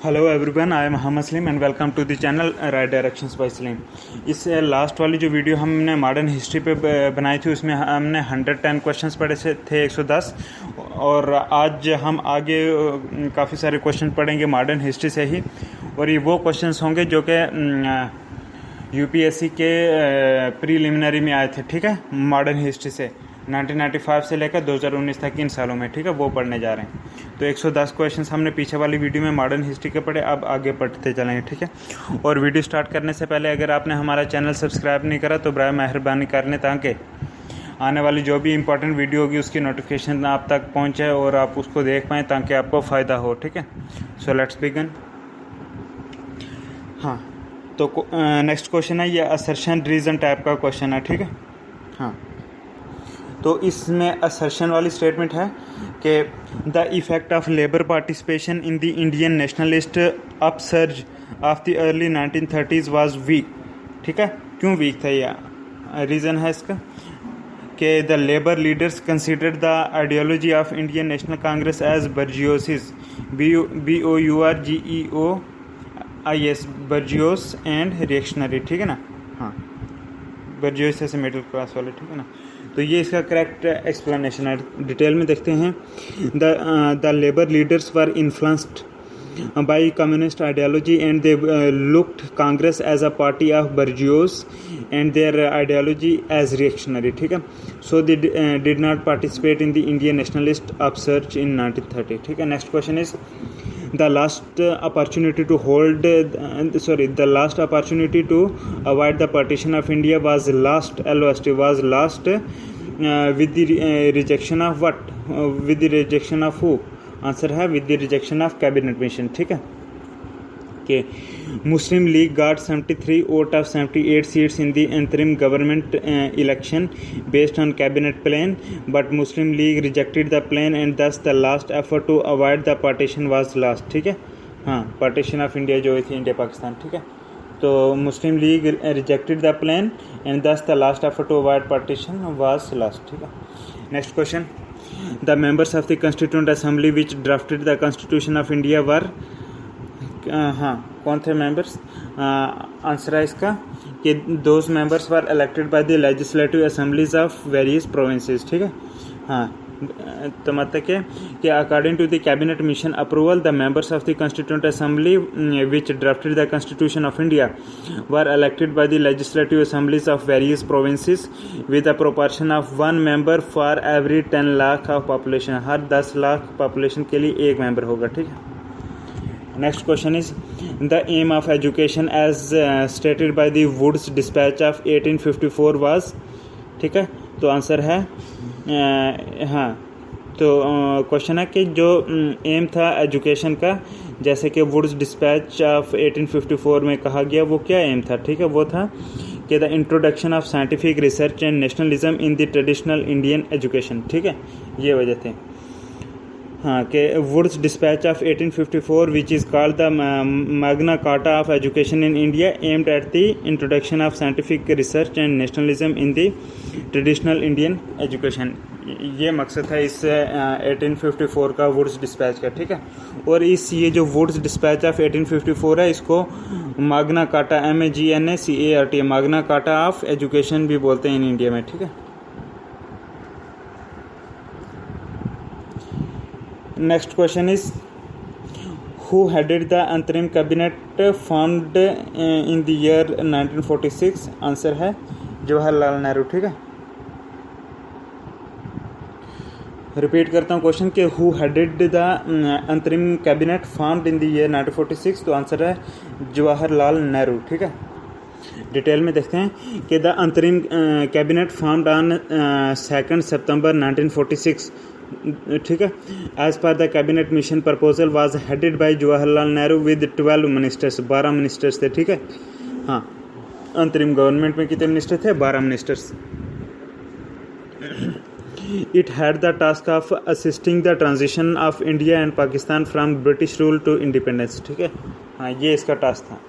Hello everyone, I am Mohammad Salim and welcome to the channel right directions by Salim. इस last वाली जो video हमने modern history पे बनाई थी उसमें हमने 110 क्वेश्चंस पढ़े थे 110, और आज हम आगे काफ़ी सारे क्वेश्चन पढ़ेंगे मॉडर्न हिस्ट्री से ही। और ये वो क्वेश्चंस होंगे जो कि यूपीएससी के प्रीलिमिनरी में आए थे, ठीक है, मॉडर्न हिस्ट्री से 1995 से लेकर 2019 तक इन सालों में, ठीक है, वो पढ़ने जा रहे हैं। तो 110 क्वेश्चंस हमने पीछे वाली वीडियो में मॉडर्न हिस्ट्री के पढ़े, अब आगे पढ़ते चलेंगे, ठीक है। और वीडियो स्टार्ट करने से पहले अगर आपने हमारा चैनल सब्सक्राइब नहीं करा तो बराए मेहरबानी कर लें, ताकि आने वाली जो भी इंपॉर्टेंट वीडियो होगी उसकी नोटिफिकेशन आप तक पहुँचे और आप उसको देख पाएँ, ताकि आपको फ़ायदा हो, ठीक है। So let's begin. हाँ, तो नेक्स्ट क्वेश्चन है, ये असर्शन रीज़न टाइप का क्वेश्चन है, ठीक है। हाँ, तो इसमें असर्शन वाली स्टेटमेंट है कि the effect of labour participation in the Indian nationalist upsurge of the early 1930s was weak, ठीक है। क्यों वीक था, ये रीज़न है इसका कि the labour leaders considered the ideology of Indian National Congress as bourgeoisie, BOURGEOIS, bourgeois and reactionary, ठीक है ना। हाँ, बर्जियोस से मिडिल क्लास वाले, ठीक है ना। तो ये इसका करेक्ट एक्सप्लेनेशन है, डिटेल में देखते हैं। The labour leaders were influenced by communist ideology and they looked Congress as a party of bourgeois and their ideology as reactionary, ठीक है। So they did not participate in the Indian nationalist upsurge in 1930, ठीक है। Next question is the last opportunity to avoid the partition of India was lost with the rejection of what? With the rejection of who? Answer है with the rejection of cabinet mission, ठीक है। कि Muslim League got 73 out of 78 seats in the interim government election based on cabinet plan, but Muslim League rejected the plan and thus the last effort to avoid the partition was lost, ठीक है। हाँ, partition of India जो थी, India Pakistan, ठीक है। तो Muslim League rejected the plan and thus the last effort to avoid partition was lost, ठीक है। Next question, the members of the Constituent Assembly which drafted the Constitution of India were हाँ, कौन थे members? Answer है इसका कि those members were elected by the legislative assemblies of various provinces, ठीक है। हाँ, तो मतलब कि according to the cabinet mission approval the members of the constituent assembly which drafted the constitution of India were elected by the legislative assemblies of various provinces with a proportion of 1 member for every 10 lakh of population. हर 10 lakh population के लिए एक member होगा, ठीक है। Next question is the aim of education as stated by the Woods Dispatch of 1854 was, ठीक है। तो आंसर है हाँ, तो क्वेश्चन है कि जो एम था एजुकेशन का, जैसे कि वुड्स डिस्पैच ऑफ 1854 में कहा गया, वो क्या एम था, ठीक है। वो था कि the introduction of scientific research and nationalism in the traditional Indian education, ठीक है, ये वजह थी। हाँ, कि Wood's dispatch of 1854 which is called the Magna Carta of education in India aimed at the introduction of scientific research and nationalism in the traditional Indian education. ये मकसद है इस 1854 का वुड्स डिस्पैच का, ठीक है। और ये जो वुड्स डिस्पैच ऑफ 1854 है, इसको Magna carta MAGNA Magna Carta of education भी बोलते हैं इन इंडिया में, ठीक है। Next question is who headed the interim cabinet formed in the year 1946? Answer है जवाहरलाल नेहरू, ठीक है। रिपीट करता हूँ क्वेश्चन कि who headed the interim cabinet formed in the year 1946? तो आंसर है जवाहरलाल नेहरू, ठीक है। डिटेल में देखते हैं कि द अंतरिम कैबिनेट फॉर्म्ड ऑन 2 सितंबर 1946, ठीक है, as per the cabinet mission proposal was headed by Jawaharlal Nehru with 12 ministers, 12 ministers थे, ठीक है। हाँ, अंतरिम गवर्नमेंट में कितने मिनिस्टर थे? 12 ministers. It had the task of assisting the transition of India and Pakistan from British rule to independence, ठीक है। हाँ, ये इसका टास्क था।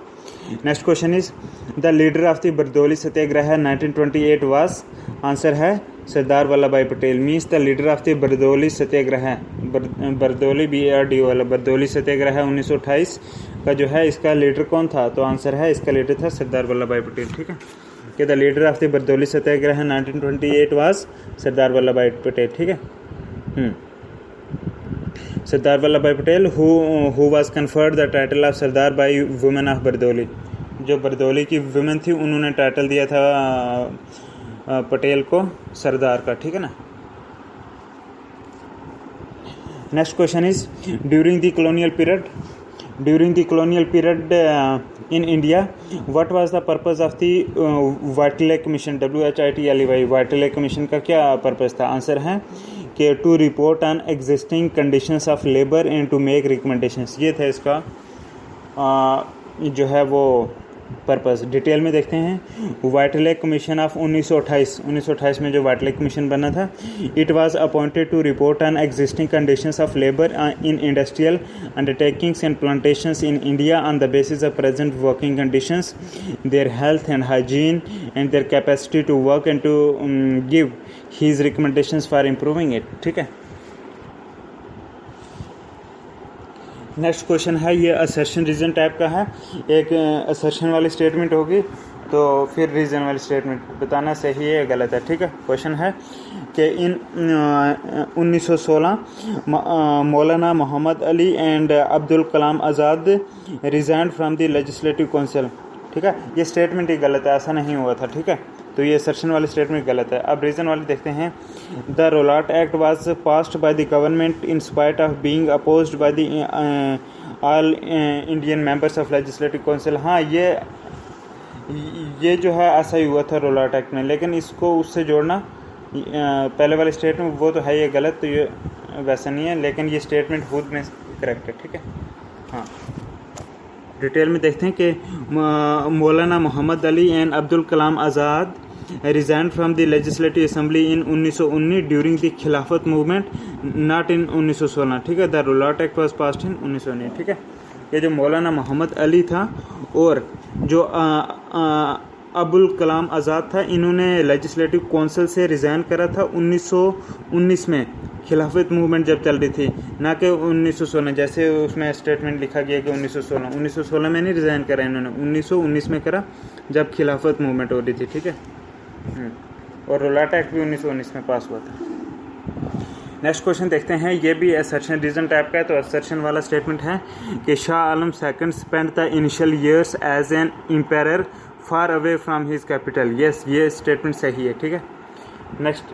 Next question is the leader of the Bardoli Satyagraha 1928 was, answer है Sardar Vallabhbhai Patel. Means the leader of the Bardoli Satyagraha Bardoli BARDO वाला बरदौली सत्याग्रह है 1928 का जो है, इसका लीडर कौन था? तो आंसर है इसका लीडर था सरदार वल्लभ भाई पटेल। ठीक है, कि the leader of the Bardoli Satyagraha 1928 was Sardar Vallabhbhai Patel. ठीक है, Sardar Vallabhbhai Patel who was conferred the title of Sardar by women of Bardoli. जो बरदौली की वुमेन थी उन्होंने टाइटल दिया था पटेल को सरदार का। ठीक है ना। Next question is during the colonial period in India, what was the purpose of the Whiteley Commission? WHITLEY Whiteley Commission का क्या पर्पस था? आंसर है कि to report on existing conditions of labour and to make recommendations. ये था इसका जो है वो पर्पस। डिटेल में देखते हैं। वाइटले कमीशन ऑफ 1928 में जो वाइटले कमीशन बना था, it was appointed to report on existing conditions of labour in industrial undertakings and plantations in India on the basis of present working conditions, their health and hygiene and their capacity to work and to give his recommendations for improving it. ठीक है। Next question है, ये assertion reason type का है। एक assertion वाली statement होगी तो फिर रीजन वाली स्टेटमेंट बताना सही है या गलत है। ठीक है। क्वेश्चन है कि in 1916 Maulana Mohammad Ali and Abdul Kalam Azad resigned from the legislative council. ठीक है, ये स्टेटमेंट ही गलत है, ऐसा नहीं हुआ था। ठीक है, तो ये असर्शन वाली स्टेटमेंट गलत है। अब रीजन वाली देखते हैं। The Rowlatt Act was passed by the government in spite of being opposed by the all Indian members of legislative council. हाँ, ये जो है ऐसा ही हुआ था रोलाट एक्ट में, लेकिन इसको उससे जोड़ना पहले वाली स्टेटमेंट वो तो है ये गलत, तो ये वैसा नहीं है, लेकिन ये स्टेटमेंट खुद में करेक्ट है। ठीक है। हाँ, डिटेल में देखते हैं कि Maulana Mohammad Ali and Abdul Kalam Azad resigned from the legislative assembly in 1919 during the Khilafat movement, not in 1916। ठीक है, the Rowlatt Act was passed in 1919। ठीक है, ये जो मौलाना मोहम्मद अली था और जो अब्दुल कलाम आज़ाद था, इन्होंने लेजिस्लेटिव काउंसिल से रिज़ाइन करा था 1919 में, खिलाफत मूवमेंट जब चल रही थी, ना कि 1916 जैसे उसमें स्टेटमेंट लिखा गया कि 1916 में नहीं रिज़ाइन करा इन्होंने, 1919 में करा जब खिलाफत मूवमेंट हो रही थी। ठीक है, और रोलाट एक्ट भी 1919 में पास हुआ था। नेक्स्ट क्वेश्चन देखते हैं। ये भी असर्शन रीजन टाइप का है, तो असर्शन वाला स्टेटमेंट है कि Shah Alam second spent the initial years as an empire far away from his capital. Yes, ये स्टेटमेंट सही है। ठीक है। नेक्स्ट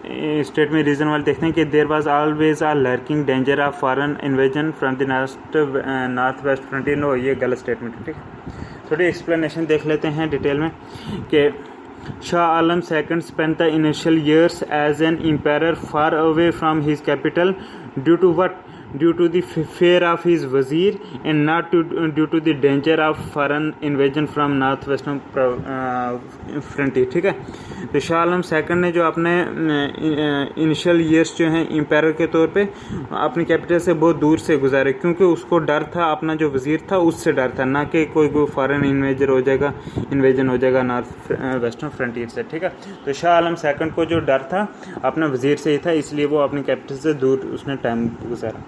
स्टेटमेंट रीजन वाले देखते हैं कि there was always a lurking danger of foreign invasion from the north west frontier. No, ये गलत स्टेटमेंट है। ठीक है, थोड़ी एक्सप्लेनेशन देख लेते हैं डिटेल में कि Shah Alam II spent the initial years as an emperor far away from his capital due to what? Due to the fear of his wazir and not due to the danger of foreign invasion from northwestern frontier। ठीक है, तो Shah Alam second ने जो अपने initial years जो हैं empire के तौर पे अपनी कैपिटल से बहुत दूर से गुजारे, क्योंकि उसको डर था, अपना जो वजीर था उससे डर था, ना कि कोई फॉरेन इन्वेजन हो जाएगा नॉर्थ वेस्टर्न फ्रंटियर से। ठीक है, तो शाह आलम सेकंड को जो डर था अपना वजीर से ही था, इसलिए वो अपनी कैपिटल से दूर उसने टाइम गुजारा।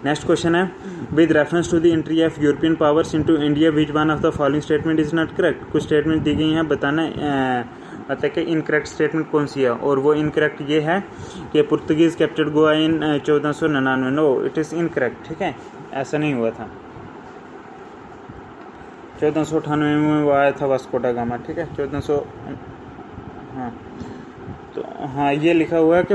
नेक्स्ट क्वेश्चन है, with reference to the entry of European powers into India which one of the following statement is not correct. कुछ स्टेटमेंट दी गई हैं, बताना मतलब कि इनकरेक्ट स्टेटमेंट कौन सी है, और वो इनकरेक्ट ये है कि Portuguese captured Goa in 1499। No, it is incorrect. ठीक है, ऐसा नहीं हुआ था। 1498 में वो आया था वास्को दा गामा। ठीक है, 1400 हाँ, तो हाँ ये लिखा हुआ है कि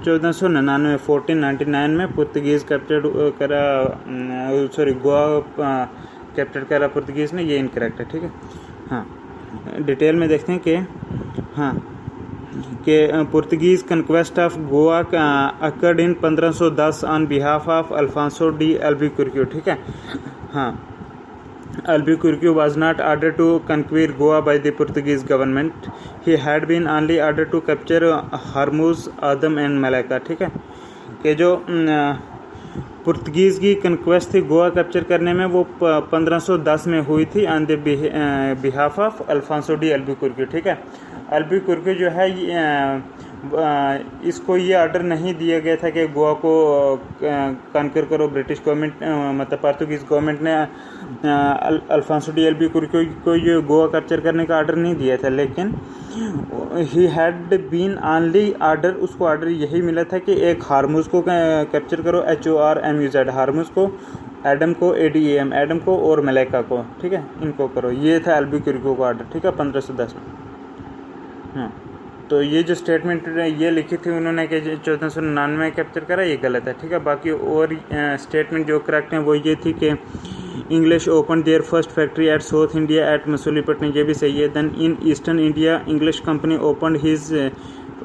1499 में पुर्तगीज कैप्चर करा, सॉरी गोवा कैप्चर करा पुर्तगीज ने, ये इनकरेक्ट है। ठीक है। हाँ, डिटेल में देखते हैं कि हाँ कि Portuguese conquest of Goa occurred in 1510 on behalf of Alfonso de Albuquerque. ठीक है। हाँ, Albuquerque was not ordered to conquer Goa by the Portuguese government. He had been only ordered to capture Hormuz, Aden and Malacca। ठीक है, कि जो Portuguese की conquest थी Goa capture करने में, वो 1510 में हुई थी on the behalf of Alfonso de Albuquerque. ठीक है, अल्बुकर्क्यू जो है इसको ये ऑर्डर नहीं दिया गया था कि गोवा को कॉन्कर करो ब्रिटिश गवर्नमेंट, मतलब पोर्तुगीज गवर्नमेंट ने अल्फांसो डी एल्बुकर्क को ये गोवा कैप्चर करने का ऑर्डर नहीं दिया था, लेकिन he had been only order, उसको ऑर्डर यही मिला था कि एक हार्मुज को कैप्चर करो, HORMUZ, हार्मुज को, एडम को, ADAM, एडम को, और मलैका को, ठीक है, इनको करो। ये था एल्बुकर्क का ऑर्डर, ठीक है, 1510 में। हाँ, तो ये जो स्टेटमेंट ये लिखी थी उन्होंने कि 1499 में कैप्चर करा, ये गलत है, ठीक है। बाकी और स्टेटमेंट जो करेक्ट हैं वो ये थी कि English open their first factory at South India at Masulipatnam, ये भी सही है। Then in eastern India English company open his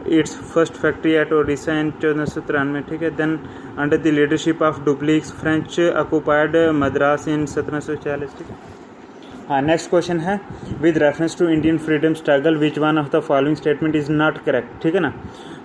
its first factory at Odisha in 1493, ठीक है। Then under the leadership of Dupleix French occupied Madras in 1740, ठीक है। हाँ, next question है with reference to Indian freedom struggle which one of the following statement is not correct, ठीक है ना।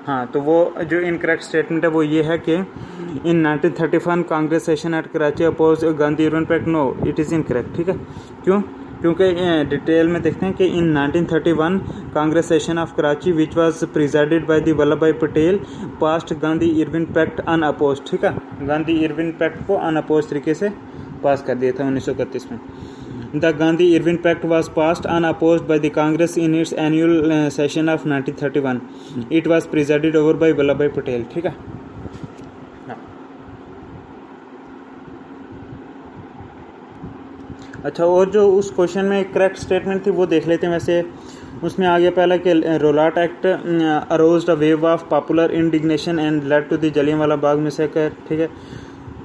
हाँ, तो वो जो इनकरेक्ट स्टेटमेंट है वो ये है कि in 1931 Congress session at Karachi oppose Gandhi Irwin pact, no it is incorrect, ठीक है। क्यों? क्योंकि डिटेल में देखते हैं कि in 1931 Congress session of Karachi which was presided by the Vallabhbhai Patel passed Gandhi Irwin pact unopposed, ठीक है। गांधी इरविन पैक्ट को अनअपोज तरीके से पास कर दिया था 1931 में। The Gandhi-Irwin Pact was passed unopposed by the Congress in its annual session of 1931. It was presided over by Vallabhbhai Patel, ठीक है। अच्छा, और जो उस क्वेश्चन में करेक्ट स्टेटमेंट थी वो देख लेते हैं। वैसे उसमें आ गया पहला कि Rowlatt Act aroused a wave of popular indignation and led to the Jallianwala Bagh massacre, ठीक है।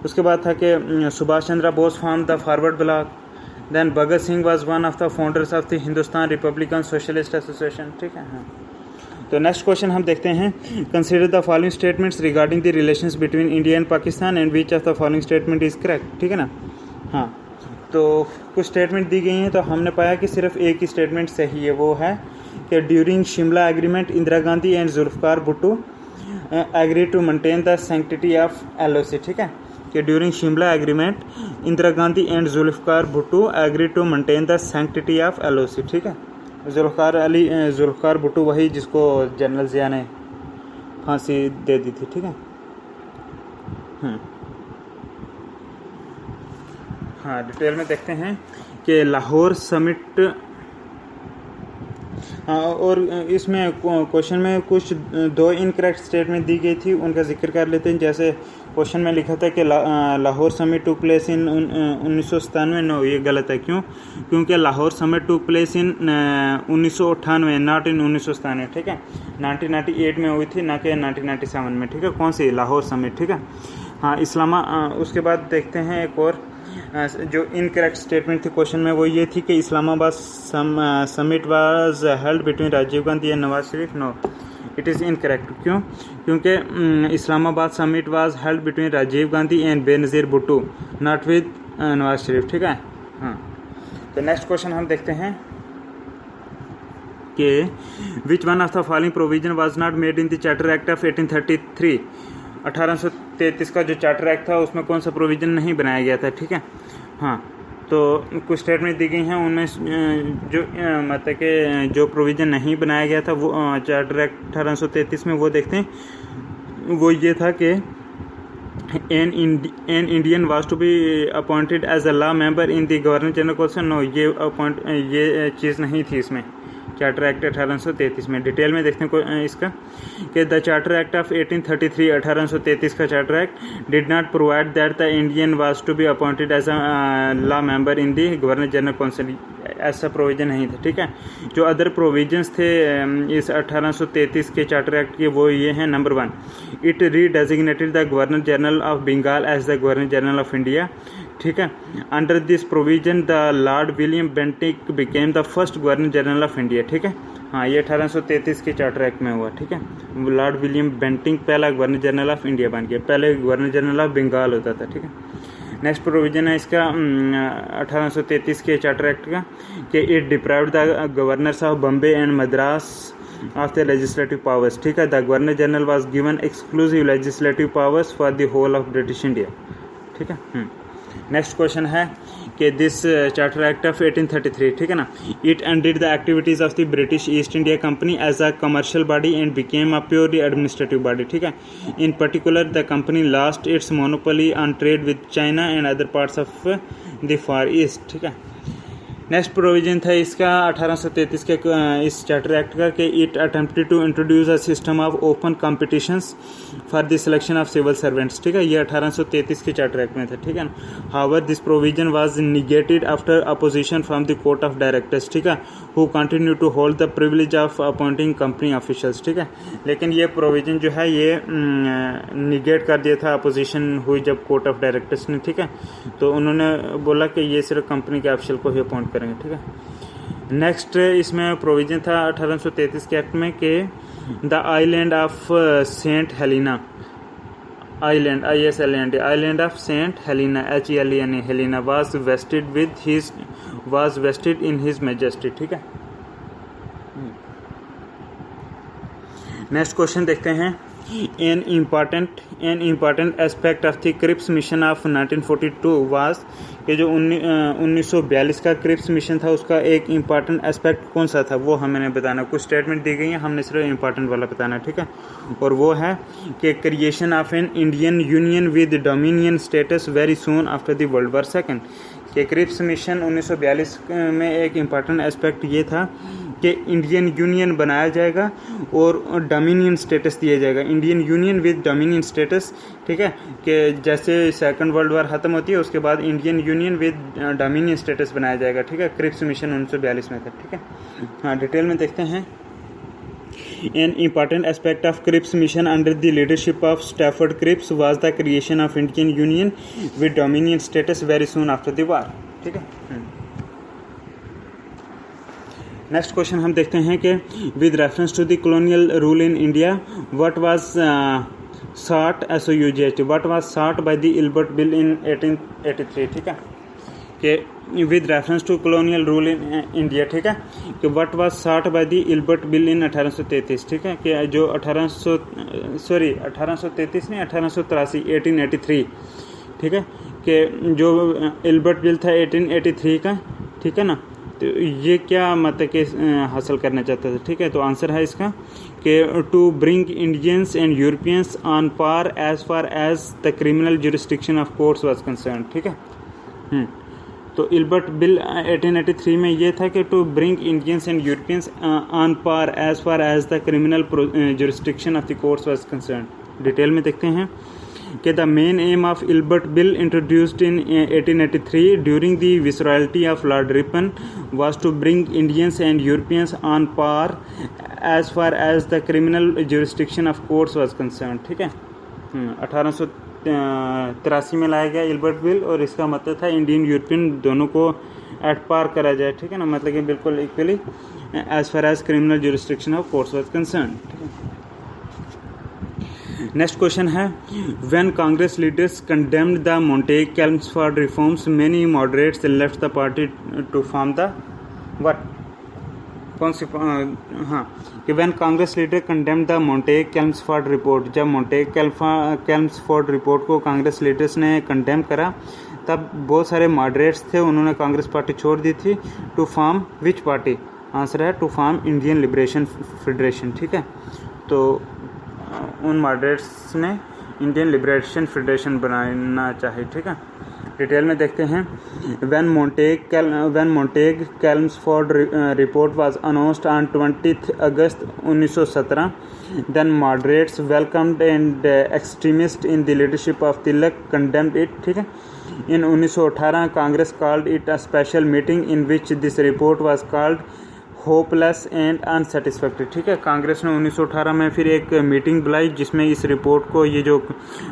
उसके बाद था कि Subhash Chandra Bose form the Forward Bloc, then Bhagat Singh was one of the founders of the Hindustan Republican Socialist Association, ठीक है। हाँ, तो नेक्स्ट क्वेश्चन हम देखते हैं। Consider the following statements regarding the relations between India and Pakistan and which of the following statement is correct, ठीक है ना। हाँ, तो कुछ स्टेटमेंट दी गई हैं, तो हमने पाया कि सिर्फ एक ही स्टेटमेंट सही है, वो है कि during Shimla agreement Indira Gandhi and Zulfikar Bhutto agree to maintain the sanctity of LOC, ठीक है। कि during Shimla agreement Indira Gandhi and Zulfikar Bhutto agree to maintain the sanctity of LOC, ठीक है। जुल्फकार भुट्टो वही जिसको जनरल जिया ने फांसी दे दी थी, ठीक है। हाँ, डिटेल में देखते हैं कि लाहौर समिट, हाँ, और इसमें क्वेश्चन में कुछ दो इनकरेक्ट स्टेटमेंट दी गई थी, उनका जिक्र कर लेते हैं। जैसे क्वेश्चन में लिखा था कि Lahore summit to place in 1997, no ये गलत है। क्यों? क्योंकि Lahore summit to place in 1998, not in 1997, ठीक है। 1998 में हुई थी, ना कि 1997 में, ठीक है। कौन सी? लाहौर समिट, ठीक है। हाँ, उसके बाद देखते हैं एक और जो इनकरेक्ट स्टेटमेंट थी क्वेश्चन में, वो ये थी कि Islamabad summit was held between Rajiv Gandhi and Nawaz Sharif, no it is incorrect. क्यों? क्योंकि Islamabad summit was held between Rajiv Gandhi and Benazir Bhutto, not with Nawaz Sharif, ठीक है। हाँ, तो नेक्स्ट क्वेश्चन हम देखते हैं कि विच one of the following provision was not made in the charter act of 1833, 1833 का जो चार्टर एक्ट था उसमें कौन सा प्रोविज़न नहीं बनाया गया था, ठीक है। हाँ, तो कुछ स्टेटमेंट दी गई हैं, उनमें जो मतलब कि जो प्रोविज़न नहीं बनाया गया था वो चार्टर एक्ट 1833 में, वो देखते हैं। वो ये था कि an Indian was to be appointed as a law member in the governor general council, no ये चीज़ नहीं थी इसमें चार्टर एक्ट 1833 में। डिटेल में देखते हैं इसका कि द चार्टर एक्ट ऑफ 1833, 1833 का charter act did not provide that the Indian was to be appointed as a law member in the governor general council, ऐसा प्रोविज़न नहीं था, ठीक है। जो अदर प्रोविजंस थे इस 1833 के चार्टर एक्ट के, वो ये हैं। Number 1, it redesignated the governor General of Bengal as the governor General of India, ठीक है। Under this provision the Lord William Bentinck became the first Governor General of India, ठीक है। हाँ, ये 1833 के चार्टर एक्ट में हुआ, ठीक है। लॉर्ड विलियम बेंटिक पहला गवर्नर जनरल ऑफ इंडिया बन गया, पहले गवर्नर जनरल ऑफ बंगाल होता था, ठीक है। नेक्स्ट प्रोविजन है इसका 1833 के चार्टर एक्ट का कि it deprived the governors of Bombay and Madras of the legislative powers, ठीक है। The governor general was given exclusive legislative powers for the whole of British India, ठीक है। नेक्स्ट क्वेश्चन है कि दिस चार्टर एक्ट ऑफ 1833, ठीक है ना, it ended the activities of the British East India company as a commercial body and became a purely administrative body, ठीक है। In particular the company lost its monopoly on trade with China and other parts of the far East, ठीक है। Next provision था इसका 1833 के इस charter act का कि it attempted to introduce a system of open competitions for the selection of civil servants, ठीक है। ये 1833 के चार्टर एक्ट में था, ठीक है ना। However this provision was negated after opposition from the court of directors, ठीक है, who continue to hold the privilege of appointing company officials, ठीक है। लेकिन ये प्रोविजन जो है ये निगेट कर दिया था, अपोजिशन हुई जब कोर्ट ऑफ डायरेक्टर्स ने, ठीक है, तो उन्होंने बोला कि ये सिर्फ कंपनी के ऑफिशियल को ही अपॉइंट करेंगे, ठीक है। नेक्स्ट इसमें प्रोविजन था 1833 के एक्ट में कि the island of Saint Helena, island ISLAND, island of Saint Helena HELENA, Helena was vested in his majesty, ठीक है। नेक्स्ट क्वेश्चन देखते हैं। An important aspect of the Cripps mission of 1942 was कि जो 1942 का क्रिप्स मिशन था उसका एक इम्पॉर्टेंट एस्पेक्ट कौन सा था वो हमें बताना। कुछ स्टेटमेंट दी गई हैं, हमने सिर्फ इम्पॉर्टेंट वाला बताना, ठीक है। और वो है कि creation of an Indian union with dominion status very soon after the world war second. कि क्रिप्स मिशन 1942 में एक इम्पॉर्टेंट एस्पेक्ट ये था कि इंडियन यूनियन बनाया जाएगा और डोमिनियन स्टेटस दिया जाएगा, Indian union with dominion status, ठीक है। कि जैसे सेकंड वर्ल्ड वॉर ख़त्म होती है उसके बाद Indian union with dominion status बनाया जाएगा, ठीक है। क्रिप्स मिशन 1942 में था, ठीक है। हाँ, डिटेल में देखते हैं। An important aspect of Cripps mission under the leadership of Stafford Cripps was the creation of Indian Union with dominion status very soon after the war, ठीक है। नेक्स्ट क्वेश्चन हम देखते हैं कि with reference to the colonial rule in India what was sought SOUGHT what was sought by the Ilbert Bill in 1883, ठीक है। कि with reference to colonial rule in India, ठीक है, कि what was sought by the Ilbert Bill in 1833, ठीक है। कि जो 1833 नहीं 1883 ठीक है, कि जो इल्बर्ट बिल था 1883 का, ठीक है ना, तो ये क्या मतलब कि हासिल करना चाहता था, ठीक है। तो आंसर है इसका कि to bring Indians and Europeans on par as the criminal jurisdiction of courts was concern, ठीक है। तो इल्बर्ट बिल 1883 में ये था कि to bring Indians and Europeans on par as the criminal jurisdiction of the courts was concern. Detail में देखते हैं कि the main aim of Ilbert Bill introduced in 1883 during the viceroyalty of Lord Ripon was to bring Indians and Europeans on par as far as the criminal jurisdiction of courts was concerned, ठीक है। 1883 में लाया गया Ilbert bill और इसका मतलब था Indian European दोनों को एट पार करा जाए, ठीक है ना, मतलब कि बिल्कुल equally as far as criminal jurisdiction of courts was concern, ठीक है। नेक्स्ट क्वेश्चन है when Congress leaders condemned the Montagu Chelmsford reforms many moderates left the party to form the what, कौन सी, हाँ, कि when Congress leader condemned the Montagu Chelmsford report, जब Montagu Chelmsford report को Congress leaders ने कंडेम करा तब बहुत सारे मॉडरेट्स थे, उन्होंने कांग्रेस पार्टी छोड़ दी थी। To form which party, answer है to form Indian Liberation Federation, ठीक है। तो उन मॉडरेट्स ने इंडियन लिबरेशन फेडरेशन बनाना चाहिए, ठीक है। डिटेल में देखते हैं। When Montagu Chelmsford report was announced on 20 August 1917 then moderates welcomed and extremist in the leadership of Tilak condemned it, ठीक है। In 1918 Congress called it a special meeting in which this report was called hopeless and unsatisfactory, ठीक है। कांग्रेस ने 1918 में फिर एक meeting बुलाई जिसमें इस रिपोर्ट को, ये जो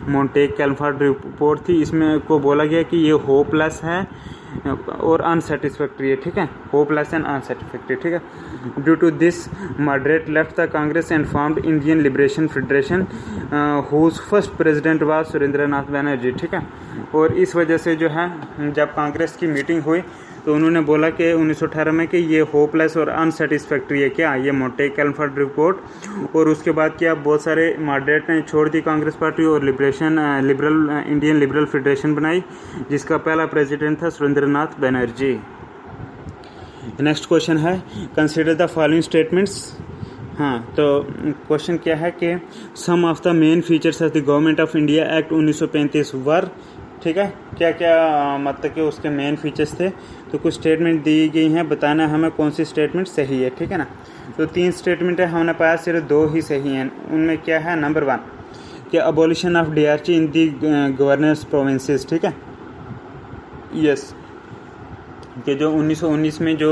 मोंटेग कैल्म्सफोर्ड रिपोर्ट थी, इसमें को बोला गया कि ये होपलेस है और अनसेटिस्फैक्ट्री है, ठीक है, होपलेस एंड अनसेटिस्फैक्ट्री, ठीक है। Due to this moderate left the Congress and found Indian Liberation Federation whose first president was Surendranath Banerjee, ठीक है। और इस वजह से जो है जब कांग्रेस की मीटिंग हुई तो उन्होंने बोला कि 1918 में कि ये होपलेस और अनसेटिस्फैक्ट्री है, क्या ये मोंटे-कैलमफोर्ड रिपोर्ट। और उसके बाद क्या बहुत सारे मॉडरेट ने छोड़ दी कांग्रेस पार्टी और इंडियन लिबरल फेडरेशन बनाई, जिसका पहला प्रेसिडेंट था सुरेंद्रनाथ बनर्जी। नेक्स्ट क्वेश्चन है कंसीडर द फॉलोइंग स्टेटमेंट्स। हाँ, तो क्वेश्चन क्या है कि some of the main features of the government of India act 1935 were, ठीक है, क्या क्या मतलब कि उसके मेन फीचर्स थे। तो कुछ स्टेटमेंट दी गई हैं, बताना हमें कौन सी स्टेटमेंट सही है, ठीक है ना। तो 3 स्टेटमेंट है, हमने पाया सिर्फ 2 ही सही हैं। उनमें क्या है, नंबर 1 कि abolition of DRC in the governors provinces, ठीक है, यस, कि जो 1919 में जो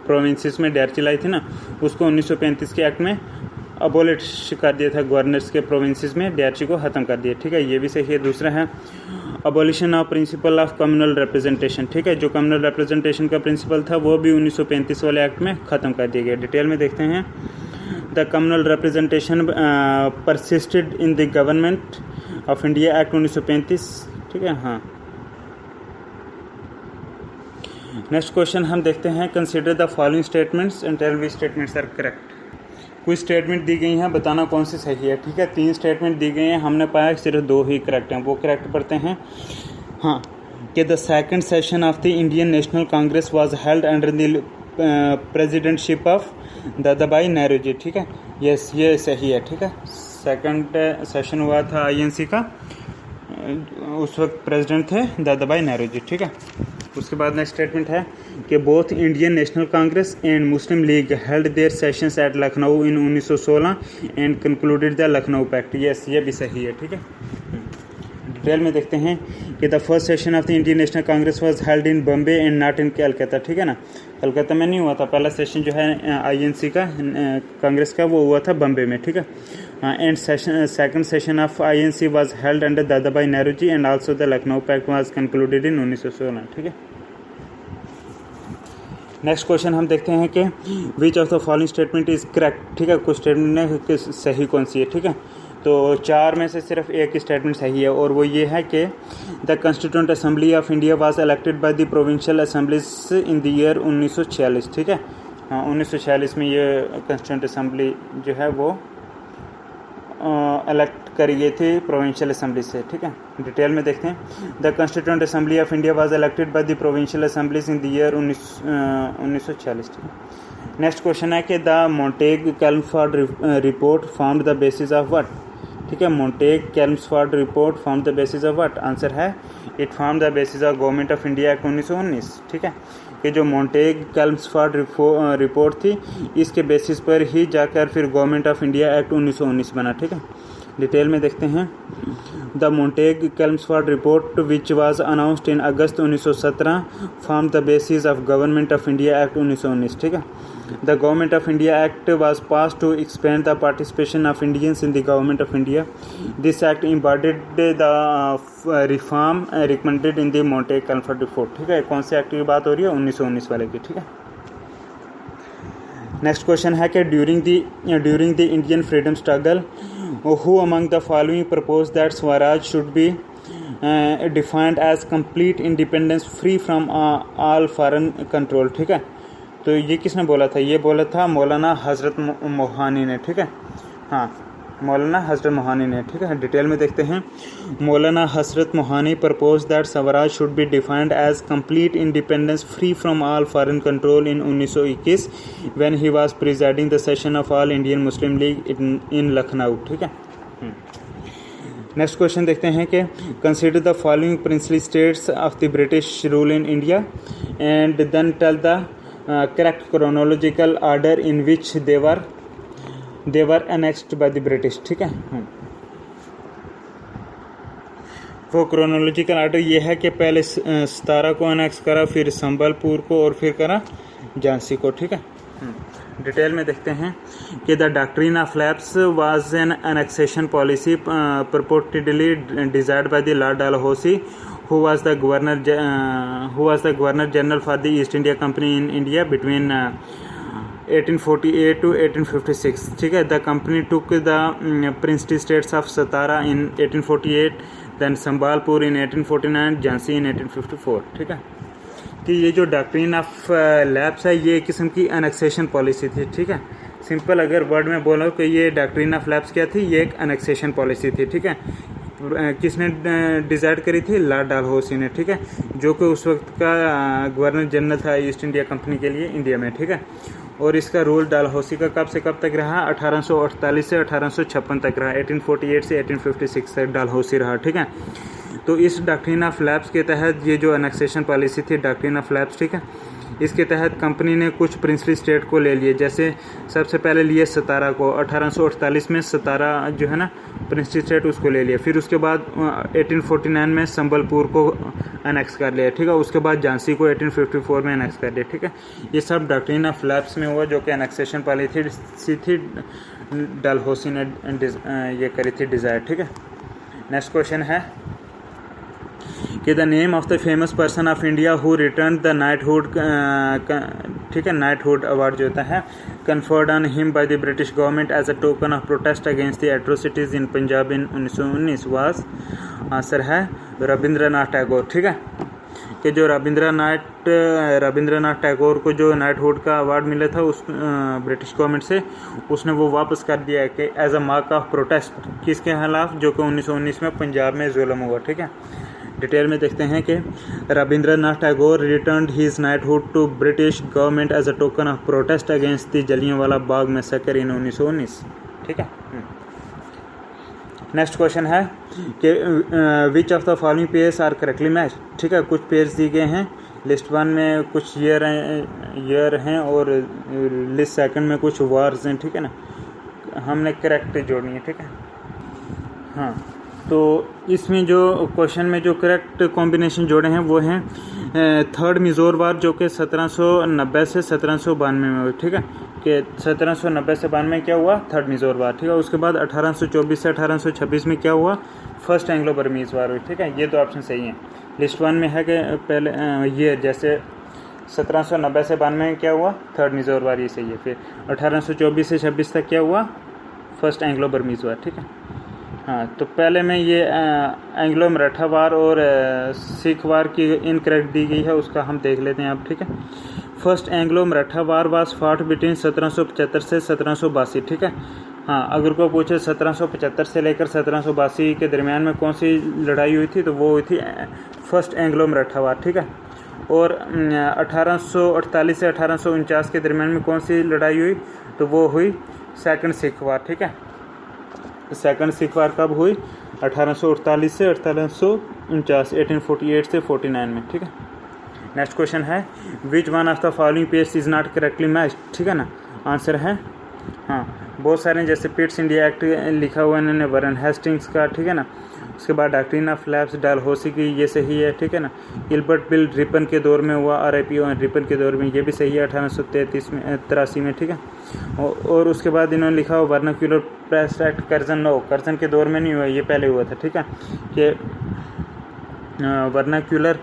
प्रोविंसेस में डीआरसी लाई थी ना, उसको 1935 के एक्ट में अबॉलिश कर दिया था, गवर्नर्स के प्रोविंसेस में डीआरसी को ख़त्म कर दिया, ठीक है, ये भी सही है। दूसरा है abolition of principle of communal representation, ठीक है, जो कम्युनल रिप्रेजेंटेशन का प्रिंसिपल था वो भी 1935 वाले एक्ट में ख़त्म कर दिया गया। डिटेल में देखते हैं। The communal representation persisted in the government of India act 1935, ठीक है। हाँ, नेक्स्ट क्वेश्चन हम देखते हैं consider the following statements and tell which statements are correct. कुछ स्टेटमेंट दी गई हैं, बताना कौन सी सही है, ठीक है। 3 स्टेटमेंट दी गई हैं, हमने पाया सिर्फ 2 ही करेक्ट हैं, वो करेक्ट पढ़ते हैं। हाँ, कि the second session of the Indian National Congress was held under the presidentship of Dadabhai Naoroji, ठीक है, यस, ये सही है, ठीक है। सेकंड सेशन हुआ था आईएनसी का, उस वक्त प्रेसिडेंट थे दादाभाई नौरोजी, ठीक है। उसके बाद नेक्स्ट स्टेटमेंट है कि both Indian National Congress and Muslim League held their sessions at Lucknow in 1916 and concluded the Lucknow Pact, yes, ये भी सही है, ठीक है। डिटेल में देखते हैं कि the first session of the Indian National Congress was held in Bombay and not in Calcutta, ठीक है ना, कलकत्ता में नहीं हुआ था। पहला सेशन जो है आईएनसी का कांग्रेस का वो हुआ था बॉम्बे में, ठीक है। And second session of INC was held under Dadabhai Naoroji and also the Lucknow Pact was concluded in 1916, ठीक है। नेक्स्ट क्वेश्चन हम देखते हैं कि which of the following statement is correct, ठीक है। कुछ स्टेटमेंट ने सही कौन सी है, ठीक है। तो 4 में से सिर्फ एक स्टेटमेंट सही है और वो ये है कि the constituent assembly of India was elected by the provincial assemblies in the year 1946, ठीक है। हाँ, 1946 में ये कॉन्स्टिट्यूंट असेंबली जो है वो इलेक्ट करी गई थी प्रोविंशियल असेंबली से, ठीक है। डिटेल में देखते हैं। The constituent assembly of India was elected by the provincial assemblies in the year 1946, ठीक है। नेक्स्ट क्वेश्चन है कि the Montagu Chelmsford report formed the basis of what, ठीक है। Montagu Chelmsford report form the basis of what, answer है it form the basis of government of India act 1919, ठीक है। कि जो मोंटेग-कैलमफोर्ड रिपोर्ट थी, इसके बेसिस पर ही जाकर फिर गवर्नमेंट ऑफ इंडिया एक्ट 1919 बना, ठीक है। डिटेल में देखते हैं। The Montagu Chelmsford report which was announced in August 1917 form the basis of government of India act 1919, ठीक है। The government of India act was pass to expand the participation of Indians in the government of India. This act embodied the reform recommended in the Montagu Chelmsford report, ठीक है। कौन से act की बात हो रही है, 1919 वाले की, ठीक है। नेक्स्ट क्वेश्चन है कि during the Indian freedom struggle who among the following proposed that Swaraj should be defined as complete independence free from all foreign control, ठीक है। तो ये किसने बोला था, ये बोला था मौलाना हज़रत मोहानी ने, ठीक है। हाँ, मौलाना हज़रत मोहानी ने, ठीक है। डिटेल में देखते हैं। Maulana Hasrat Mohani propose that swaraj should be defined as complete independence free from all foreign control in 1921 when he was presiding the session of all Indian Muslim League in Lucknow, ठीक है। नेक्स्ट क्वेश्चन देखते हैं कि consider the following princely states of the British rule in India and then tell the correct chronological order in which they were annexed by the British, ठीक है। वो chronological order ये है कि पहले 17 को अनेक्स करा, फिर संबलपुर को और फिर करा झांसी को, ठीक है। डिटेल में देखते हैं कि the doctrine of lapse was an annexation policy purportedly desired by the Lord Dalhousie, who was the governor general for the East India Company in India between 1848 to 1856. ठीक है. The company took the princely states of Satara in 1848, then Sambalpur in 1849, Jhansi in 1854. ठीक है. कि ये जो doctrine of lapse है ये किस्म की एनेक्सेशन पॉलिसी थी. ठीक है. सिंपल अगर वर्ड में बोलो कि ये डॉक्ट्रिन ऑफ लैप्स क्या थी, ये एक एनेक्सेशन पॉलिसी थी. ठीक है. किसने डिसाइड करी थी? लॉर्ड डालहौसी ने. ठीक है. जो कि उस वक्त का गवर्नर जनरल था ईस्ट इंडिया कंपनी के लिए इंडिया में. ठीक है. और इसका रूल डालहौसी का कब से कब तक रहा? 1848 से 1856 तक रहा. 1848 से 1856 तक डालहौसी रहा. ठीक है. तो इस डॉक्ट्रिन ऑफ लैप्स के तहत ये जो एनेक्सेशन पॉलिसी थी डॉक्ट्रिन ऑफ लैप्स, ठीक है, इसके तहत कंपनी ने कुछ प्रिंसली स्टेट को ले लिए. जैसे सबसे पहले लिए सतारा को. 1848 में सतारा जो है ना प्रिंसली स्टेट उसको ले लिया. फिर उसके बाद 1849 में संबलपुर को अनेक्स कर लिया. ठीक है. उसके बाद झांसी को 1854 में अनेक्स कर लिया. ठीक है. ये सब डॉक्ट्रिन ऑफ लैप्स में हुआ जो कि एनेक्सेशन पॉलिसी थी डालहौसी ने ये करी थी डिज़ायर. ठीक है. नेक्स्ट क्वेश्चन है कि the name of the famous person of India who return the knighthood, ठीक है, नाइटहुड अवार्ड जो होता है conferred on him by the British government as a token of protest against the atrocities in Punjab in 1919 was. Answer है रविंद्रनाथ टैगोर. ठीक है. कि जो रविंद्रनाथ टैगोर को जो नाइटहुड का अवार्ड मिला था उस ब्रिटिश गवर्नमेंट से, उसने वो वापस कर दिया कि as a mark of protest. किसके खिलाफ? जो कि 1919 में पंजाब में जुल्म हुआ. ठीक है. डिटेल में देखते हैं कि Rabindranath Tagore returned his knighthood to British government as a token of protest against the Jallianwala Bagh massacre in 1919. ठीक है. नेक्स्ट क्वेश्चन है कि which of the following pairs are correctly match. ठीक है. कुछ पेयर्स दिए गए हैं. लिस्ट 1 में कुछ ईयर हैं और लिस्ट 2 में कुछ वार्स हैं. ठीक है ना. हमने करेक्ट जोड़नी है. ठीक है. हाँ. तो इसमें जो क्वेश्चन में जो करेक्ट कॉम्बिनेशन जोड़े हैं वो हैं थर्ड मिजोर वार जो कि 1790 से 1792 में हुई. ठीक है. कि 1790 से 92 में क्या हुआ? Third मिजोर war. ठीक है. उसके बाद 1824 से 1826 में क्या हुआ? फर्स्ट एंग्लो बर्मीज वार हुई. ठीक है. ये दो ऑप्शन सही हैं. लिस्ट 1 में है कि पहले ये जैसे 1790 से 92 में क्या हुआ? थर्ड मिजोर वार, ये सही है. फिर 1824 से 26 तक क्या हुआ? फर्स्ट एंग्लो बर्मीज वार. ठीक है. हाँ. तो पहले में ये एंग्लो मराठा वार और सिख वार की इनकरेक्ट दी गई है, उसका हम देख लेते हैं अब. ठीक है. First Anglo Maratha war was fought between 1775 से 1782. ठीक है. हाँ. अगर कोई पूछे 1775 से लेकर 1782 के दरमियान में कौन सी लड़ाई हुई थी, तो वो हुई थी फर्स्ट एंग्लो मराठा वार. ठीक है. और 1848 से 1849 के दरमियान में कौन सी लड़ाई हुई, तो वो हुई सेकंड सिख वार. ठीक है. सेकंड सिख वार कब हुई? 1848 से 1849, 1848 से 49 में. ठीक है. नेक्स्ट क्वेश्चन है विच one of the following pairs is not correctly match. ठीक है ना. आंसर है हाँ बहुत सारे, जैसे पिट्स इंडिया एक्ट लिखा हुआ इन्होंने वरन हेस्टिंग्स का. ठीक है ना. उसके बाद डॉक्ट्रिन ऑफ लैप्स डालहौसी की, ये सही है. ठीक है ना. गिलबर्ट बिल रिपन के दौर में हुआ, RIP रिपन के दौर में, ये भी सही है 1883 में. ठीक है. और उसके बाद इन्होंने लिखा हुआ वर्नाक्यूलर प्रेस एक्ट कर्जन के दौर में नहीं हुआ, ये पहले हुआ था. ठीक है. कि vernacular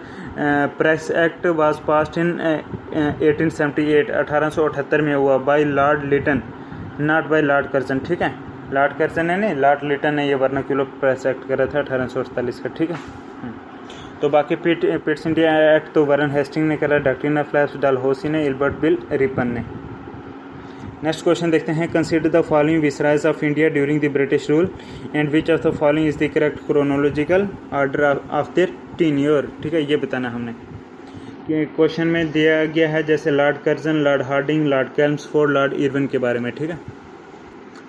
press act was passed in 1878 1878 में हुआ by Lord Lytton, not by Lord Curzon. ठीक है. लॉर्ड कर्जन है नहीं, लॉर्ड लिटन ने ये वर्नाक्यूलर प्रेस एक्ट करा था 1848 का. ठीक है. तो बाकी पिट्स इंडिया एक्ट तो वरन हेस्टिंग ने करा, डॉक्ट्रिन ऑफ लैप्स डालहौसी ने, गिलबर्ट बिल रिपन ने. नेक्स्ट क्वेश्चन देखते हैं consider the following viceroys of India during the British rule and which of the following is the correct chronological order of their tenure. ठीक है. ये बताना हमने कि क्वेश्चन में दिया गया है जैसे lord Curzon, lord Hardinge, lord Chelmsford, lord Irwin के बारे में. ठीक है.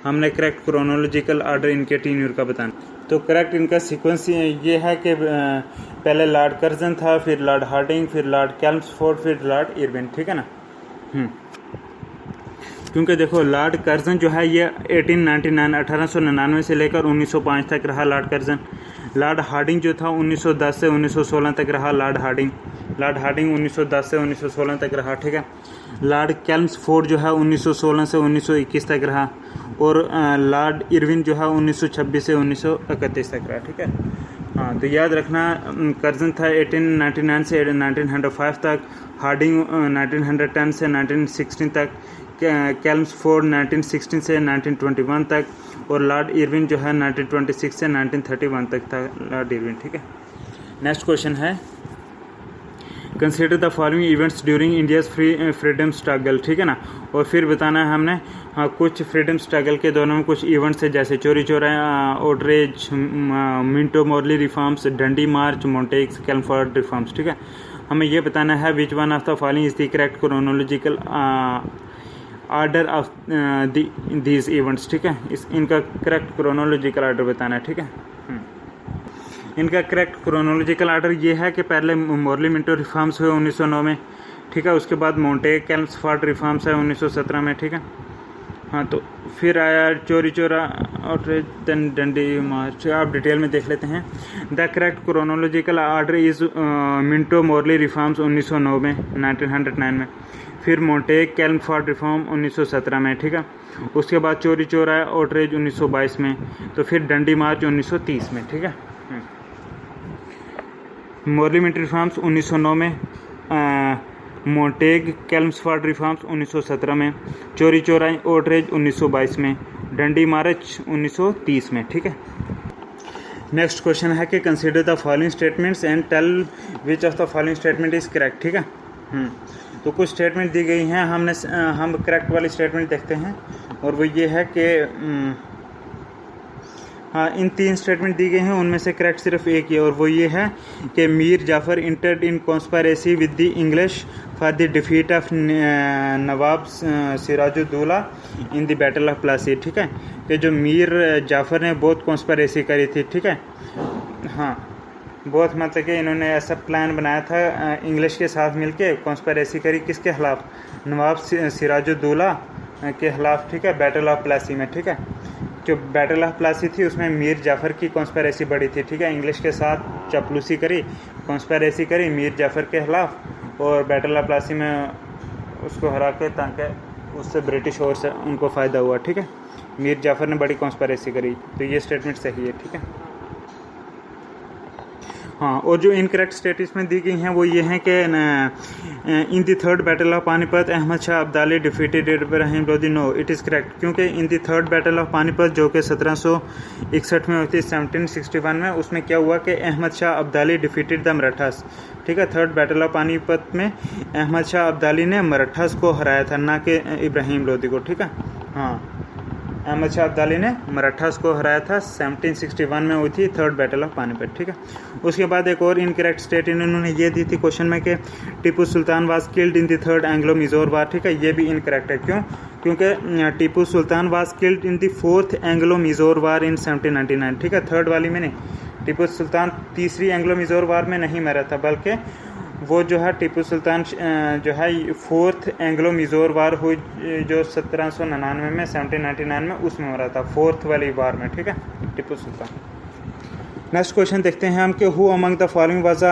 हमने करेक्ट क्रोनोलॉजिकल ऑर्डर इनके टेन्योर का बताना. तो करेक्ट इनका सीक्वेंस ये है कि पहले लॉर्ड कर्जन था, फिर लॉर्ड हार्डिंग, फिर लॉर्ड कैल्म्सफोर्ड, फिर लॉर्ड इरविन. ठीक है ना. क्योंकि देखो लॉर्ड कर्जन जो है ये 1899 से लेकर 1905 तक रहा लॉर्ड कर्जन. लॉर्ड हार्डिंग जो था 1910 से 1916 तक रहा लॉर्ड हार्डिंग. लॉर्ड हार्डिंग 1910 से 1916 तक रहा, ठीक है। लॉर्ड कैल्म्सफोर्ड जो है 1916 से 1921 तक रहा, और लॉर्ड इरविन जो है 1926 से 1931 तक रहा, ठीक है। हाँ, तो याद रखना, कर्जन था 1899 से 1905 तक, हार्डिंग 1910 से 1916 तक, कैल्म्सफोर्ड 1916 से 1921 तक, और लॉर्ड इरविन जो है 1926 से 1931 तक था लॉर्ड इरविन, ठीक है। नेक्स्ट क्वेश्चन है, consider the following events during India's freedom struggle, ठीक है ना। और फिर बताना है हमने, हाँ, कुछ फ्रीडम स्ट्रगल के दौरान कुछ इवेंट्स है, जैसे चोरी चोरा, ओटरेज, मिंटो मोरली रिफॉर्म्स, डंडी मार्च, मोंटेग्स, कैल्मफोर्ड रिफॉर्म्स, ठीक है। हमें ये बताना है विच one of the following is the correct chronological order of these events, ठीक है। इनका करेक्ट क्रोनोलॉजिकल आर्डर बताना है, ठीक है। इनका करेक्ट क्रोनोलॉजिकल आर्डर ये है कि पहले मोरली मिंटो रिफॉर्म्स हुए 1909 में, ठीक है। उसके बाद मोंटेग कैल्म्सफोर्ड रिफॉर्म्स है 1917 में, ठीक है। हाँ, तो फिर आया चोरी चोरा और डंडी मार्च, आप डिटेल में देख लेते हैं। The correct chronological order is Minto Morley reforms 1909 में, 1909 में, फिर मोंटेग कैल्म्सफोर्ड रिफॉर्म 1917 में, ठीक है। उसके बाद चोरी चोरा ओटरेज 1922 में, तो फिर डंडी मार्च 1930 में, ठीक है। मोरली मिंटो रिफॉर्म्स 1909 में, मोंटेग कैल्म्सफोर्ड रिफॉर्म्स 1917 में, चोरी चोरा ओटरेज 1922 में, डंडी मार्च 1930 में, ठीक है। नेक्स्ट क्वेश्चन है कि consider the following statements and tell which of the following statement is correct, ठीक है। तो कुछ स्टेटमेंट दी गई हैं, हम करेक्ट वाली स्टेटमेंट देखते हैं, और वो ये है कि हाँ, इन 3 स्टेटमेंट दी गई हैं, उनमें से करेक्ट सिर्फ एक है, और वो ये है कि Mir Jafar entered in conspiracy with the English for the defeat of Nawab Sirajuddaula in the battle of Plassey, ठीक है। कि जो मीर जाफ़र ने बहुत कॉन्स्पायरेसी करी थी, ठीक है। हाँ, बहुत मतलब कि इन्होंने ऐसा प्लान बनाया था, इंग्लिश के साथ मिलके कॉन्स्पायरेसी करी, किसके खिलाफ, नवाब सिराजुद्दौला के खिलाफ, ठीक है, बैटल ऑफ प्लासी में, ठीक है। जो बैटल ऑफ प्लासी थी उसमें मीर जाफ़र की कॉन्स्पायरेसी बड़ी थी, ठीक है। इंग्लिश के साथ चपलूसी करी, कॉन्स्पायरेसी करी मीर जाफ़र के खिलाफ, और बैटल ऑफ प्लासी में उसको हरा के, ताकि उससे ब्रिटिश और से उनको फ़ायदा हुआ, ठीक है। मीर जाफ़र ने बड़ी कॉन्स्पायरेसी करी, तो ये स्टेटमेंट सही है, ठीक है। हाँ, और जो इनकरेक्ट स्टेटमेंट दी गई हैं वो ये हैं कि in the third battle of Panipat Ahmad Shah Abdali defeated Ibrahim Lodi, no it is correct, क्योंकि in the third battle of Panipat जो कि 1761 में हुई थी, 1761 में, उसमें क्या हुआ कि अहमद शाह अब्दाली डिफीटेड द मराठास, ठीक है। थर्ड बैटल ऑफ पानीपत में अहमद शाह अब्दाली ने मराठास को हराया था, ना कि इब्राहिम लोदी को, ठीक है। हाँ, अहमद शाह अब्दाली ने मराठास को हराया था, 1761 में हुई थी थर्ड बैटल ऑफ पानीपत, ठीक है। उसके बाद एक और इनकरेक्ट स्टेट इन्होंने ये दी थी क्वेश्चन में कि Tipu Sultan was killed in the third Anglo Mysore war, ठीक है। ये भी इनकरेक्ट है, क्यों? क्योंकि Tipu Sultan was killed in the fourth Anglo Mysore war in 1799, ठीक है। थर्ड वाली में नहीं, टीपू सुल्तान तीसरी एंग्लो मिजोर वार में नहीं मरा था, बल्कि वो जो है टीपू सुल्तान जो है फोर्थ एंग्लो मिजोर वार हुई जो 1799 में, 1799 में, उसमें मरा था, फोर्थ वाली वार में, ठीक है, टीपू सुल्तान। नेक्स्ट क्वेश्चन देखते हैं हम कि who among the following was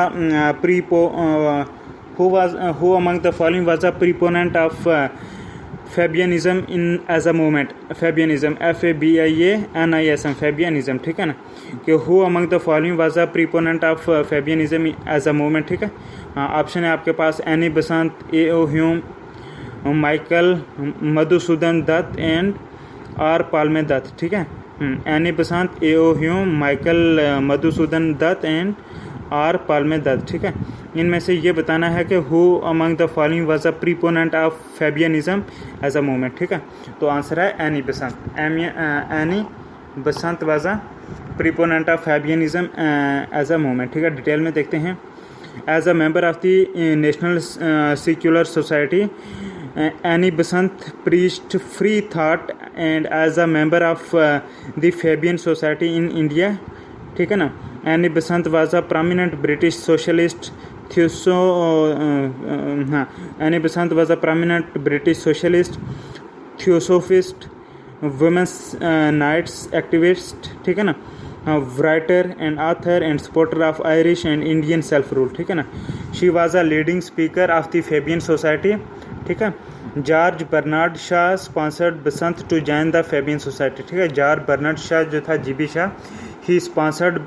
a proponent of Fabianism in as a movement, Fabianism, FABIANISM, Fabianism, ठीक है ना। कि who among the following was a proponent of Fabianism as a movement, ठीक है। ऑप्शन है आपके पास Annie Besant, A.O. Hume, Michael Madhusudan Dutt and R. Palme Dutt, ठीक है। Annie Besant, A.O. Hume, Michael Madhusudan Dutt and R. Palme Dutt, ठीक है। इनमें से ये बताना है कि who among the following was a proponent of Fabianism as a movement, ठीक है। तो आंसर है Annie Besant, Annie Besant was a proponent of Fabianism as a movement, ठीक है। डिटेल में देखते हैं। As a member of the national secular society Annie Besant preached free thought and as a member of the Fabian society in India, ठीक है ना। Annie Besant was a prominent British socialist Annie Besant was a prominent British socialist, theosophist, women's rights activist, ठीक है ना। writer and author and supporter of Irish and Indian self rule, ठीक है ना. She was a leading speaker of the Fabian Society, ठीक है. George Bernard Shaw sponsored Besant to join the Fabian Society, ठीक है. जॉर्ज बर्नार्ड शाह जो था, GB Shaw, he sponsored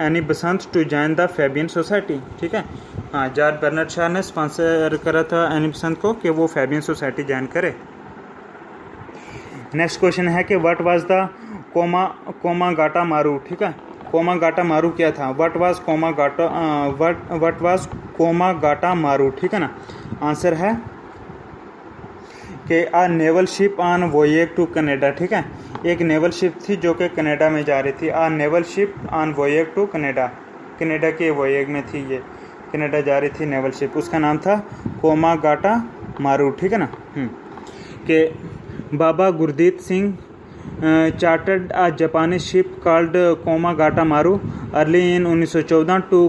Annie Besant to join the Fabian Society, ठीक है. हाँ, George Bernard Shah ने स्पॉन्सर करा था एनी बसंत को कि वो फेबियन सोसाइटी ज्वाइन करे. नेक्स्ट क्वेश्चन है कि व्हाट वाज द कोमागाटा मारू, ठीक है. कोमागाटा मारू क्या था? व्हाट वाज कोमागाटा मारू, ठीक है ना. आंसर है कि a naval ship on voyage to Canada, ठीक है. एक नेवल शिप थी जो कि कनाडा में जा रही थी. A naval ship on voyage to Canada, Canada के वोयेज में थी, ये कनाडा जा रही थी नेवल शिप. उसका नाम था कोमागाटा मारू, ठीक है ना. कि Baba Gurdit Singh chartered a Japanese ship called कोमागाटा Maru early in 1914 to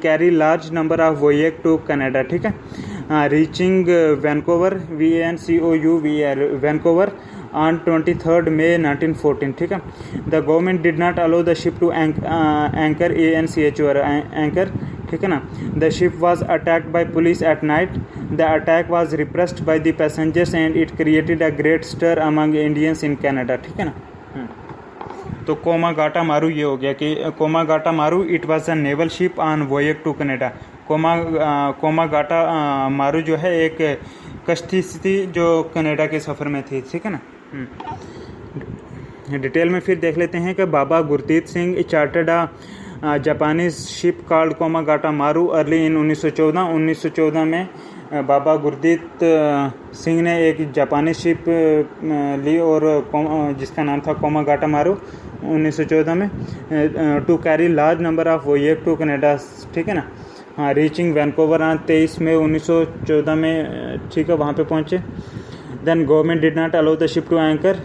carry large number of voyage to Canada, ठीक है. Reaching वैनकोवर VANCOUVER वैनकोवर on 23rd May 1914, ठीक है. The government did not allow the ship to anchor ANCHOR anchor, ठीक है ना. The ship was attacked by police at night. The attack was repressed by the passengers and it created a great stir among Indians in Canada, ठीक है ना. तो कोमागाटा मारू ये हो गया कि Komagata Maru it was a naval ship on voyage to Canada. Komagata Maru जो है एक कश्ती थी जो कनाडा के सफ़र में थी, ठीक है ना. डिटेल में फिर देख लेते हैं कि Baba Gurdit Singh chartered Japanese ship called Komagata Maru early इन 1914 में बाबा गुरदीत सिंह ने एक जापानी शिप ली और जिसका नाम था कोमागाटा मारू 1914 में to carry large number of voyage to Canada, ठीक है ना. हाँ, रीचिंग वैनकोवर 23 मई 1914 में, ठीक है, वहाँ पे पहुँचे. Then government did not allow the ship to anchor,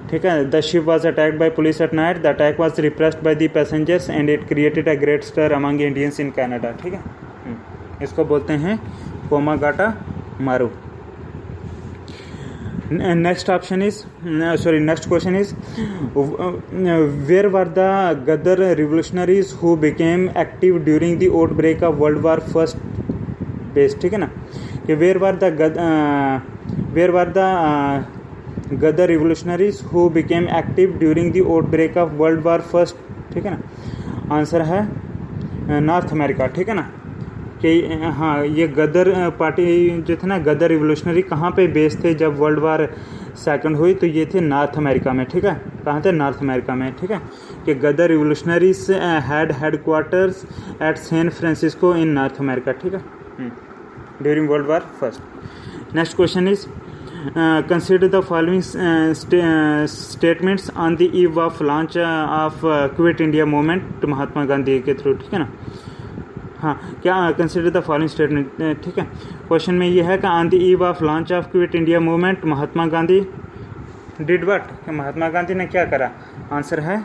ठीक है. The ship was attacked by police at night. The attack was repressed by the passengers and it created a great stir among Indians in Canada, ठीक है. इसको बोलते हैं Komagata Maru. Next question is where were the Ghadar revolutionaries who became active during the outbreak of World war first based, ठीक है ना. कि where were the Ghadar revolutionaries who became active during the outbreak of World war first, ठीक है ना. Answer है north America, ठीक है ना. कि हाँ, ये गदर पार्टी जो थे ना, गदर रिवोल्यूशनरी कहाँ पे बेस थे जब वर्ल्ड वार सेकंड हुई? तो ये थे नॉर्थ अमेरिका में, ठीक है. कहाँ थे? नॉर्थ अमेरिका में, ठीक है. कि Ghadar revolutionaries had headquarters at San Francisco in north America, ठीक है, during world war first. Next question is consider the following statements on the eve of launch of Quit India movement Mahatma Gandhi के through, ठीक है ना. हाँ, क्या कंसिडर द फॉलोइंग स्टेटमेंट, ठीक है. क्वेश्चन में ये है कि on the eve of launch of quit India movement Mahatma Gandhi did what, Mahatma Gandhi ने क्या करा? आंसर है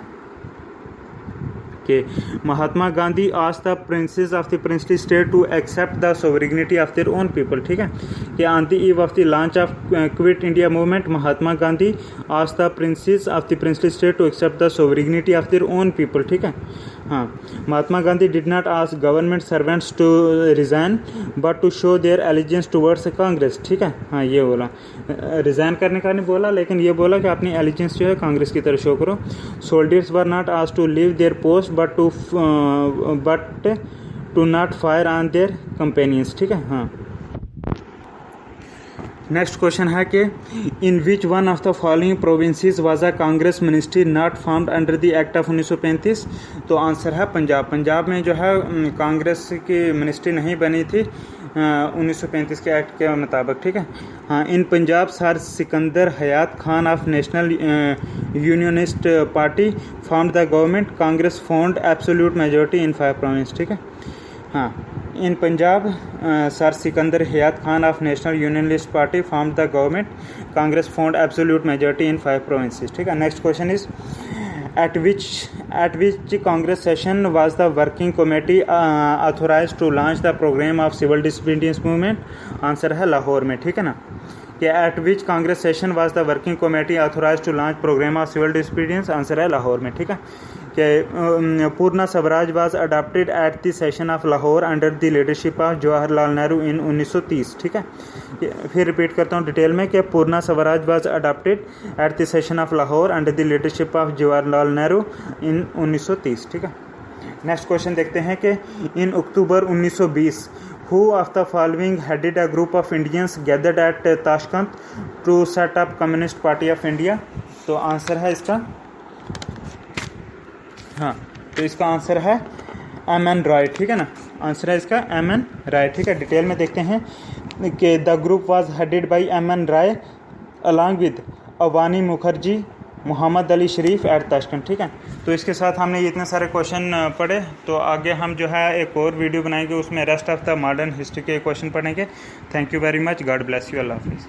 कि Mahatma Gandhi asked the princes of the princely state to accept the sovereignty of their own people, ठीक है. कि on the eve of the launch of quit India movement Mahatma Gandhi asked the princes of the princely state to accept the sovereignty of their own people, ठीक है. हाँ, Mahatma Gandhi did not ask government servants to resign but to show their allegiance towards Congress, ठीक है. हाँ, ये बोला, resign करने का नहीं बोला, लेकिन ये बोला कि अपनी एलिजेंस जो है कांग्रेस की तरफ शो करो. Soldiers were not asked to leave their post but to not fire on their companions, ठीक है. हाँ. नेक्स्ट क्वेश्चन है कि in which one of the following provinces was a Congress ministry not formed under the act of 1935? तो answer है पंजाब. पंजाब में जो है कांग्रेस की मिनिस्ट्री नहीं बनी थी 1935 के एक्ट के मुताबिक, ठीक है. हाँ, in Punjab sir Sikandar Hayat Khan of national unionist party formed the government. Congress found absolute majority in 5 province, ठीक है. हाँ, in Punjab sir Sikandar Hayat Khan of national unionist party formed the government. Congress found absolute majority in 5 provinces, ठीक है. Next question is at which Congress session was the working committee authorized to launch the program of civil disobedience movement? Answer है लाहौर में, ठीक है ना. कि at which Congress session was the working committee authorized to launch program of civil disobedience? Answer है लाहौर में, ठीक है. कि Purna swaraj was adopted at the session of Lahore under the leadership of Jawaharlal Nehru in 1930। ठीक है, फिर रिपीट करता हूँ डिटेल में कि Purna swaraj was adopted at the session of Lahore under the leadership of Jawaharlal Nehru in 1930। ठीक है, नेक्स्ट क्वेश्चन देखते हैं कि in October 1920 Who of the following headed a group of Indians gathered at Tashkent to set up Communist Party of India? तो answer है इसका, हाँ तो इसका आंसर है M.N. रॉय। ठीक है ना, आंसर है इसका M.N. रॉय। ठीक है, डिटेल में देखते हैं कि the group was headed by M.N. Roy along with Abani Mukherjee, Mohammad Ali Sharif at Tashkent. ठीक है, तो इसके साथ हमने इतने सारे क्वेश्चन पढ़े, तो आगे हम जो है एक और वीडियो बनाएंगे, उसमें rest of the modern history के क्वेश्चन पढ़ेंगे। Thank you very much, God bless you, Allah हाफिज़।